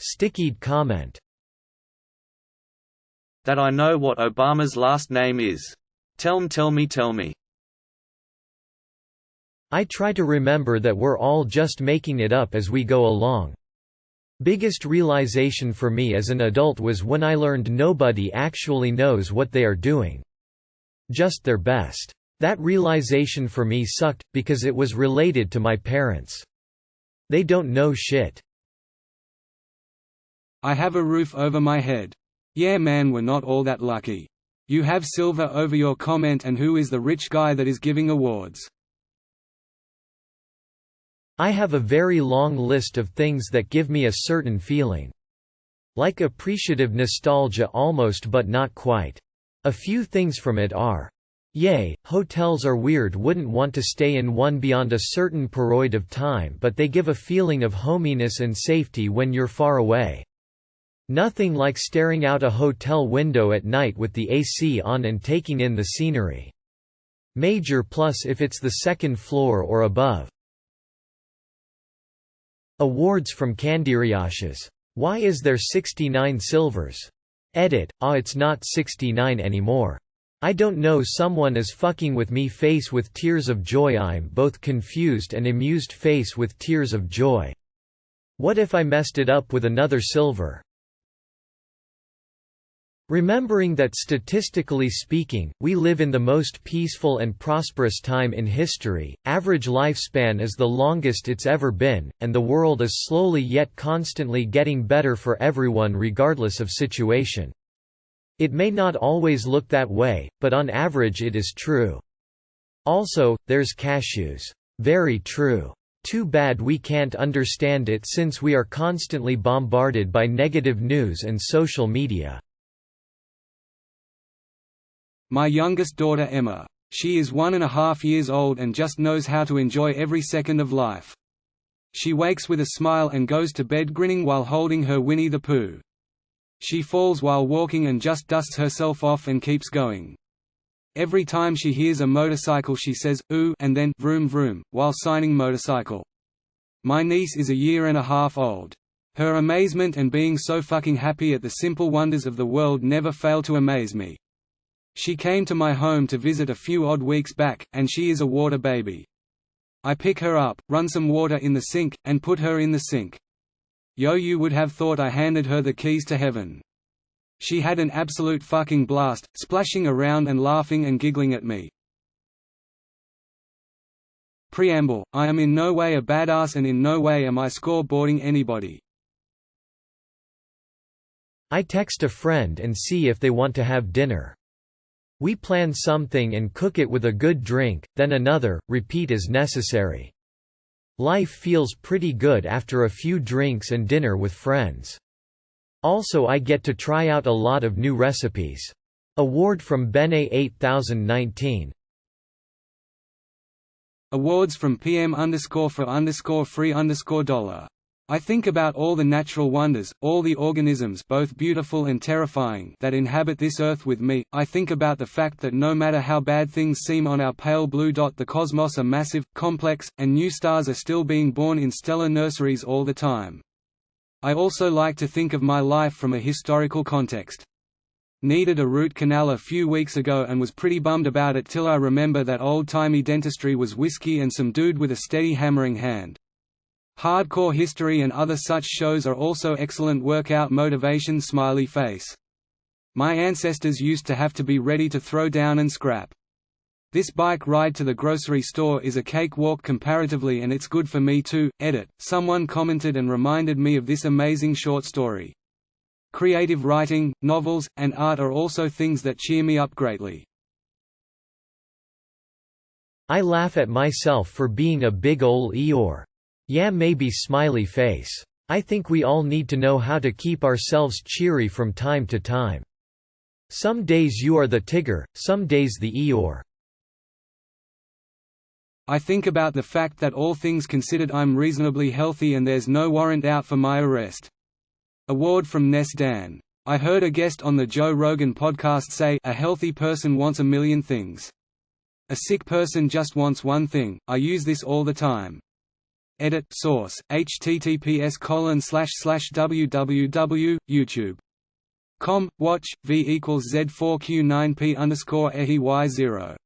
Stickied comment. That I know what Obama's last name is. Tell me. I try to remember that we're all just making it up as we go along. Biggest realization for me as an adult was when I learned nobody actually knows what they are doing. Just their best. That realization for me sucked, because it was related to my parents. They don't know shit. I have a roof over my head. Yeah man, we're not all that lucky. You have silver over your comment, and who is the rich guy that is giving awards? I have a very long list of things that give me a certain feeling. Like appreciative nostalgia almost, but not quite. A few things from it are: yay, hotels are weird, wouldn't want to stay in one beyond a certain period of time, but they give a feeling of hominess and safety when you're far away. Nothing like staring out a hotel window at night with the AC on and taking in the scenery. Major plus if it's the second floor or above. Awards from Candyriashes. Why is there 69 silvers? Edit, it's not 69 anymore. I don't know, someone is fucking with me face with tears of joy. I'm both confused and amused face with tears of joy. What if I messed it up with another silver? Remembering that statistically speaking, we live in the most peaceful and prosperous time in history, average lifespan is the longest it's ever been, and the world is slowly yet constantly getting better for everyone regardless of situation. It may not always look that way, but on average it is true. Also, there's cashews. Very true. Too bad we can't understand it since we are constantly bombarded by negative news and social media. My youngest daughter Emma. She is 1.5 years old and just knows how to enjoy every second of life. She wakes with a smile and goes to bed grinning while holding her Winnie the Pooh. She falls while walking and just dusts herself off and keeps going. Every time she hears a motorcycle she says, "ooh," and then "vroom vroom," while signing motorcycle. My niece is 1.5 years old. Her amazement and being so fucking happy at the simple wonders of the world never fail to amaze me. She came to my home to visit a few odd weeks back, and she is a water baby. I pick her up, run some water in the sink, and put her in the sink. Yo, you would have thought I handed her the keys to heaven. She had an absolute fucking blast, splashing around and laughing and giggling at me. Preamble: I am in no way a badass and in no way am I scoreboarding anybody. I text a friend and see if they want to have dinner. We plan something and cook it with a good drink, then another, repeat as necessary. Life feels pretty good after a few drinks and dinner with friends. Also, I get to try out a lot of new recipes. Award from Bene 8019. Awards from PM_for_free_$. I think about all the natural wonders, all the organisms both beautiful and terrifying that inhabit this earth with me. I think about the fact that no matter how bad things seem on our pale blue dot, the cosmos are massive, complex, and new stars are still being born in stellar nurseries all the time. I also like to think of my life from a historical context. Needed a root canal a few weeks ago and was pretty bummed about it till I remember that old-timey dentistry was whiskey and some dude with a steady hammering hand. Hardcore History and other such shows are also excellent workout motivation smiley face. My ancestors used to have to be ready to throw down and scrap. This bike ride to the grocery store is a cakewalk comparatively, and it's good for me too. Edit. Someone commented and reminded me of this amazing short story. Creative writing, novels, and art are also things that cheer me up greatly. I laugh at myself for being a big ol' Eeyore. Yeah, maybe smiley face. I think we all need to know how to keep ourselves cheery from time to time. Some days you are the Tigger, some days the Eeyore. I think about the fact that all things considered I'm reasonably healthy and there's no warrant out for my arrest. Award from Ness Dan. I heard a guest on the Joe Rogan podcast say, "A healthy person wants a million things. A sick person just wants one thing." I use this all the time. Edit source https://www.youtube.com watch v = z4q9p_ehy0.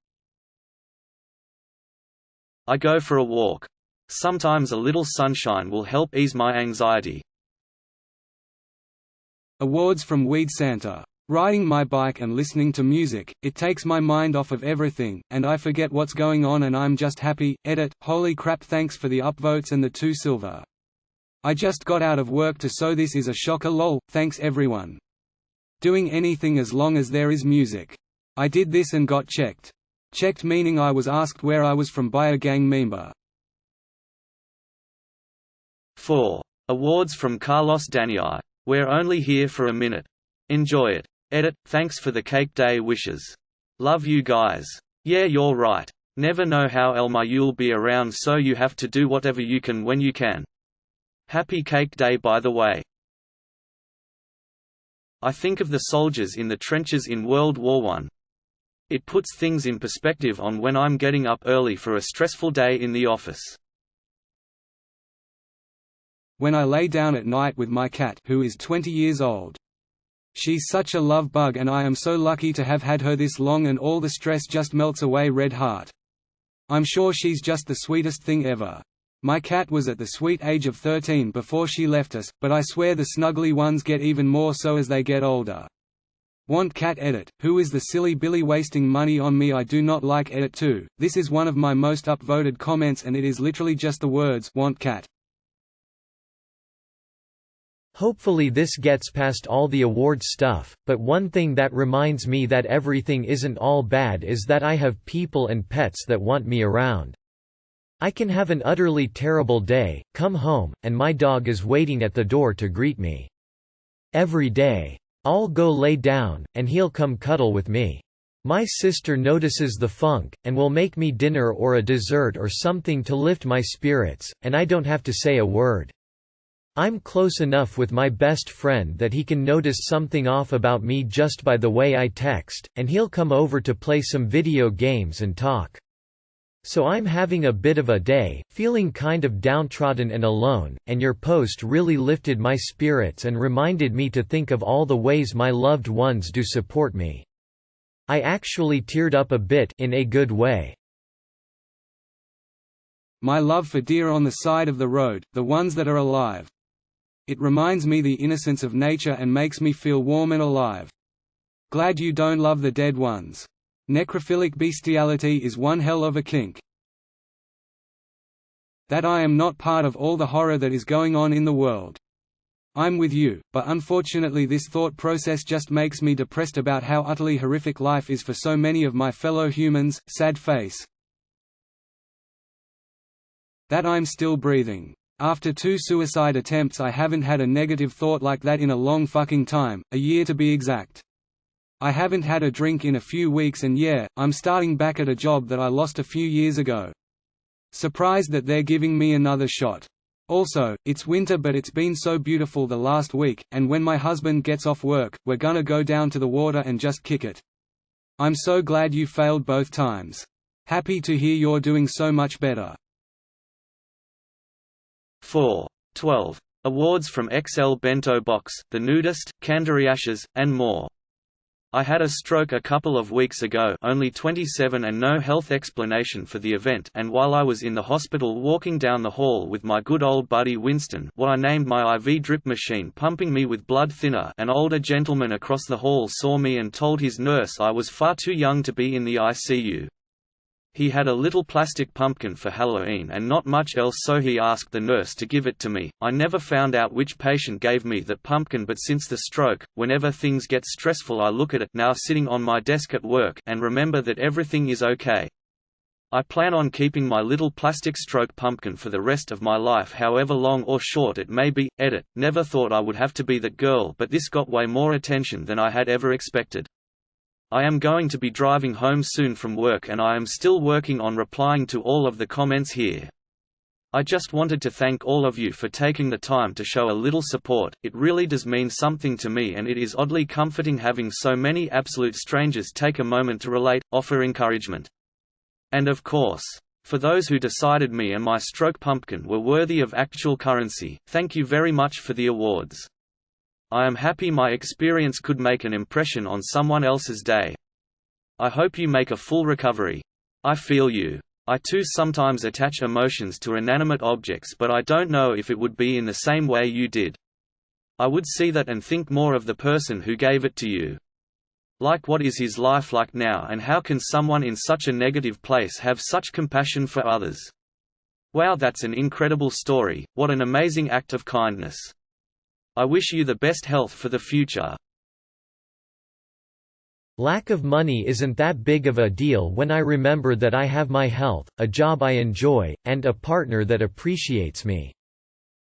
I go for a walk. Sometimes a little sunshine will help ease my anxiety. Awards from Weed Santa. Riding my bike and listening to music, it takes my mind off of everything, and I forget what's going on and I'm just happy. Edit, holy crap, thanks for the upvotes and the 2 silver. I just got out of work to so this is a shocker lol, thanks everyone. Doing anything as long as there is music. I did this and got checked. Checked meaning I was asked where I was from by a gang member. 4. Awards from Carlos Daniel. We're only here for a minute. Enjoy it. Edit, thanks for the cake day wishes. Love you guys. Yeah, you're right. Never know how you'll be around, so you have to do whatever you can when you can. Happy cake day, by the way. I think of the soldiers in the trenches in World War I. It puts things in perspective on when I'm getting up early for a stressful day in the office. When I lay down at night with my cat, who is 20 years old. She's such a love bug and I am so lucky to have had her this long, and all the stress just melts away. Red heart. I'm sure she's just the sweetest thing ever. My cat was at the sweet age of 13 before she left us, but I swear the snuggly ones get even more so as they get older. Want cat. Edit, who is the silly Billy wasting money on me? I do not like. Edit 2, this is one of my most upvoted comments and it is literally just the words want cat. Hopefully this gets past all the award stuff, but one thing that reminds me that everything isn't all bad is that I have people and pets that want me around. I can have an utterly terrible day, come home, and my dog is waiting at the door to greet me. Every day. I'll go lay down, and he'll come cuddle with me. My sister notices the funk, and will make me dinner or a dessert or something to lift my spirits, and I don't have to say a word. I'm close enough with my best friend that he can notice something off about me just by the way I text, and he'll come over to play some video games and talk. So I'm having a bit of a day, feeling kind of downtrodden and alone, and your post really lifted my spirits and reminded me to think of all the ways my loved ones do support me. I actually teared up a bit, in a good way. My love for deer on the side of the road, the ones that are alive. It reminds me the innocence of nature and makes me feel warm and alive. Glad you don't love the dead ones. Necrophilic bestiality is one hell of a kink. That I am not part of all the horror that is going on in the world. I'm with you, but unfortunately this thought process just makes me depressed about how utterly horrific life is for so many of my fellow humans. Sad face. That I'm still breathing. After 2 suicide attempts I haven't had a negative thought like that in a long fucking time, a year to be exact. I haven't had a drink in a few weeks and yeah, I'm starting back at a job that I lost a few years ago. Surprised that they're giving me another shot. Also, it's winter but it's been so beautiful the last week, and when my husband gets off work, we're gonna go down to the water and just kick it. I'm so glad you failed both times. Happy to hear you're doing so much better. 4. 12. Awards from XL Bento Box, The Nudist, Candariashes, and more. I had a stroke a couple of weeks ago, only 27 and no health explanation for the event, and while I was in the hospital walking down the hall with my good old buddy Winston, what I named my IV drip machine pumping me with blood thinner, an older gentleman across the hall saw me and told his nurse I was far too young to be in the ICU. He had a little plastic pumpkin for Halloween and not much else, so he asked the nurse to give it to me. I never found out which patient gave me that pumpkin, but since the stroke, whenever things get stressful I look at it, now sitting on my desk at work, and remember that everything is okay. I plan on keeping my little plastic stroke pumpkin for the rest of my life, however long or short it may be. Edit, never thought I would have to be that girl, but this got way more attention than I had ever expected. I am going to be driving home soon from work and I am still working on replying to all of the comments here. I just wanted to thank all of you for taking the time to show a little support. It really does mean something to me, and it is oddly comforting having so many absolute strangers take a moment to relate, offer encouragement. And of course, For those who decided me and my stroke pumpkin were worthy of actual currency, thank you very much for the awards. I am happy my experience could make an impression on someone else's day. I hope you make a full recovery. I feel you. I too sometimes attach emotions to inanimate objects, but I don't know if it would be in the same way you did. I would see that and think more of the person who gave it to you. Like, what is his life like now, and how can someone in such a negative place have such compassion for others? Wow, that's an incredible story. What an amazing act of kindness. I wish you the best health for the future. Lack of money isn't that big of a deal when I remember that I have my health, a job I enjoy, and a partner that appreciates me.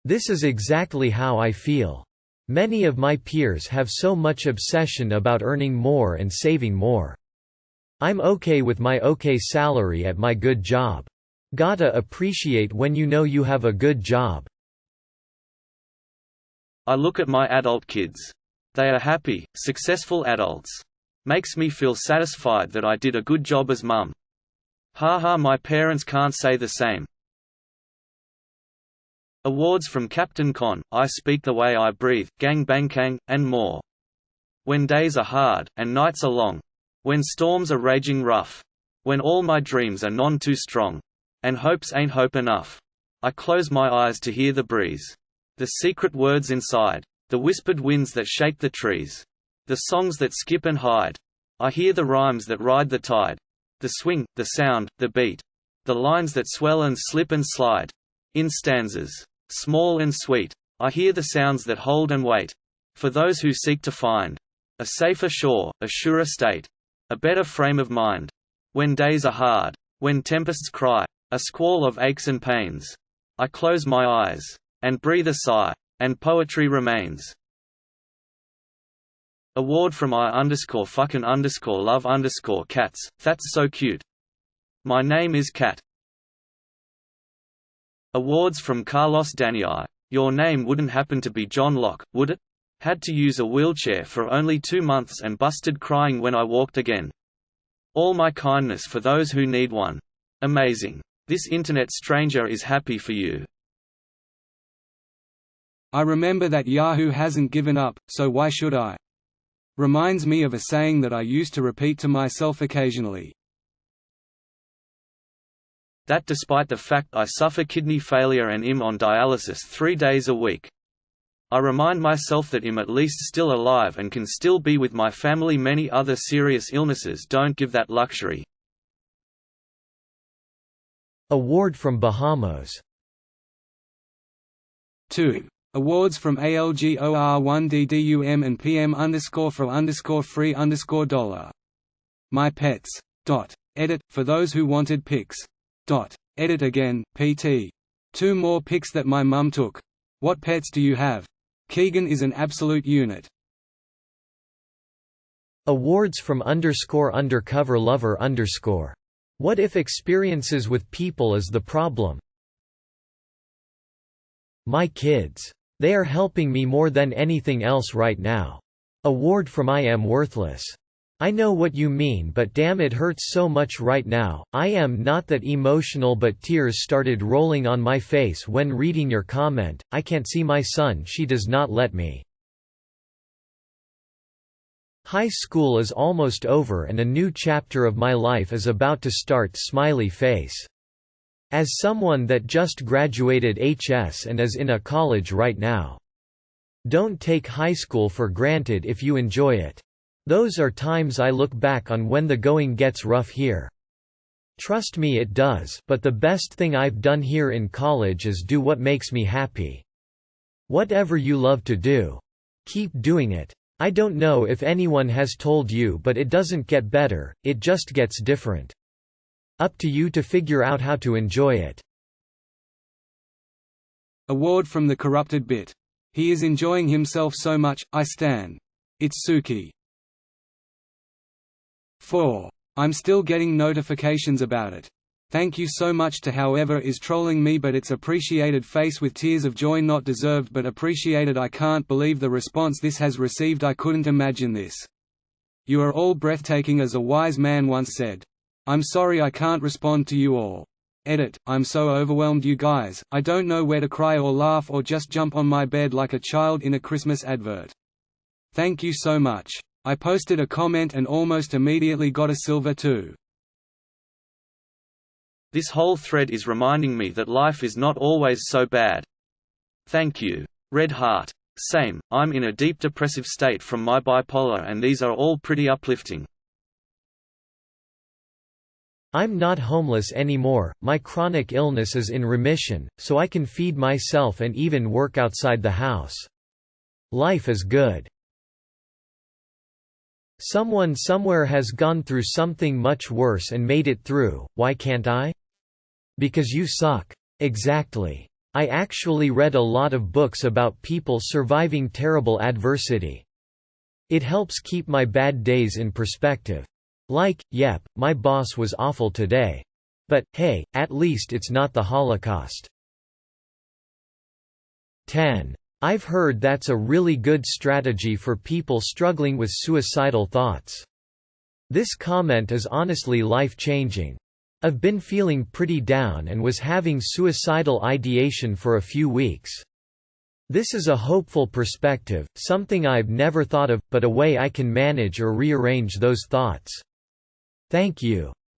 This is exactly how I feel. Many of my peers have so much obsession about earning more and saving more. I'm okay with my okay salary at my good job. Gotta appreciate when you know you have a good job. I look at my adult kids. They are happy, successful adults. Makes me feel satisfied that I did a good job as mum. Haha, my parents can't say the same. Awards from Captain Con, I Speak the Way I Breathe, Gang Bangkang, and more. When days are hard, and nights are long. When storms are raging rough. When all my dreams are none too strong. And hopes ain't hope enough. I close my eyes to hear the breeze. The secret words inside. The whispered winds that shake the trees. The songs that skip and hide. I hear the rhymes that ride the tide. The swing, the sound, the beat. The lines that swell and slip and slide. In stanzas, small and sweet, I hear the sounds that hold and wait. For those who seek to find a safer shore, a surer state, a better frame of mind. When days are hard, when tempests cry, a squall of aches and pains, I close my eyes and breathe a sigh, and poetry remains. Award from I_fucking_love_cats. That's so cute. My name is Cat. Awards from Carlos Daniel. Your name wouldn't happen to be John Locke, would it? Had to use a wheelchair for only 2 months and busted crying when I walked again. All my kindness for those who need one. Amazing. This internet stranger is happy for you. I remember that Yahoo hasn't given up, so why should I? Reminds me of a saying that I used to repeat to myself occasionally. That despite the fact I suffer kidney failure and am on dialysis 3 days a week. I remind myself that I'm at least still alive and can still be with my family. Many other serious illnesses don't give that luxury. Award from Bahamas. 2. Awards from ALGOR1DDUM and PM_for_free_$. My pets. Edit, for those who wanted pics. Edit again, PT. 2 more pics that my mum took. What pets do you have? Keegan is an absolute unit. Awards from _undercover lover_. What if experiences with people is the problem? My kids. They are helping me more than anything else right now. Award from I Am Worthless. I know what you mean, but damn, it hurts so much right now. I am not that emotional, but tears started rolling on my face when reading your comment. I can't see my son, she does not let me. High school is almost over and a new chapter of my life is about to start. Smiley face. As someone that just graduated HS and is in a college right now. Don't take high school for granted if you enjoy it. Those are times I look back on when the going gets rough here. Trust me, it does, but the best thing I've done here in college is do what makes me happy. Whatever you love to do. Keep doing it. I don't know if anyone has told you, but it doesn't get better, it just gets different. Up to you to figure out how to enjoy it. Award from The Corrupted Bit. He is enjoying himself so much, I stan. It's Suki. 4. I'm still getting notifications about it. Thank you so much to whoever is trolling me, but it's appreciated. Face with tears of joy, not deserved but appreciated. I can't believe the response this has received. I couldn't imagine this. You are all breathtaking, as a wise man once said. I'm sorry I can't respond to you all. Edit, I'm so overwhelmed you guys, I don't know where to cry or laugh or just jump on my bed like a child in a Christmas advert. Thank you so much. I posted a comment and almost immediately got a silver too. This whole thread is reminding me that life is not always so bad. Thank you. Red heart. Same, I'm in a deep depressive state from my bipolar and these are all pretty uplifting. I'm not homeless anymore, my chronic illness is in remission, so I can feed myself and even work outside the house. Life is good. Someone somewhere has gone through something much worse and made it through, why can't I? Because you suck. Exactly. I actually read a lot of books about people surviving terrible adversity. It helps keep my bad days in perspective. Like, yep, my boss was awful today. But, hey, at least it's not the Holocaust. 10. I've heard that's a really good strategy for people struggling with suicidal thoughts. This comment is honestly life-changing. I've been feeling pretty down and was having suicidal ideation for a few weeks. This is a hopeful perspective, something I've never thought of, but a way I can manage or rearrange those thoughts. Thank you.